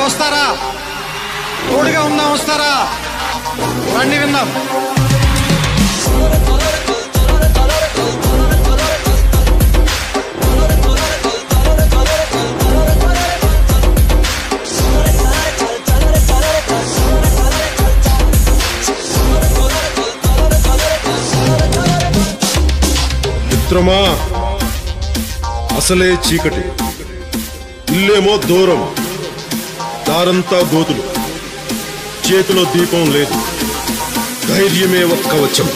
వస్తారా? తోడుగా ఉందాం వస్తారా? రండి విందాం. మిత్రమా, అసలే చీకటి, ఇల్లేమో దూరం, దారంతా గోతులు, చేతిలో దీపం లేదు, ధైర్యమే ఒక్క కవచం.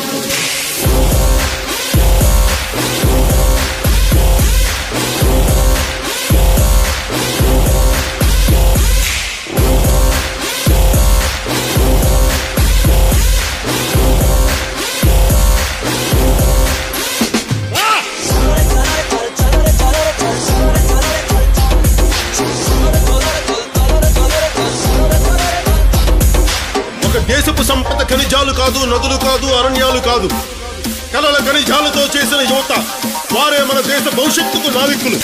దేశపు సంపద ఖనిజాలు కాదు, నదులు కాదు, అరణ్యాలు కాదు, కలల ఖనిజాలతో చేసిన యువత, వారే మన దేశ భవిష్యత్తుకు నావికులు.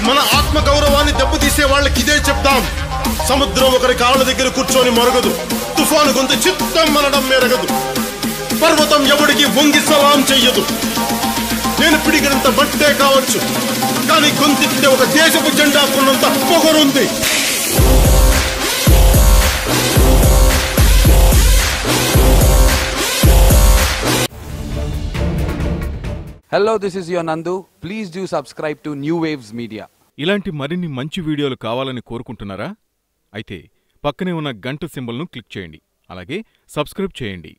మన ఆత్మ గౌరవాన్ని దెబ్బతీసే వాళ్ళకి ఇదే చెప్తాం. సముద్రం ఒకరి కాళ్ళ దగ్గర కూర్చొని మరగదు, తుఫాను గొంతు చిత్తం మనడం మెరగదు, పర్వతం ఎవడికి వంగి సలాం చెయ్యదు. నేను పిడిగినంత బట్టే కావచ్చు, కానీ గొంతెత్తితే ఒక దేశపు జెండా కొన్నంత పొగరుంది. Hello, this is your Nandu. Please do subscribe to New Waves Media. ఇలాంటి మరిన్ని మంచి వీడియోలు కావాలని కోరుకుంటున్నారా? అయితే పక్కనే ఉన్న గంట సింబల్ను క్లిక్ చేయండి. అలాగే సబ్స్క్రైబ్ చేయండి.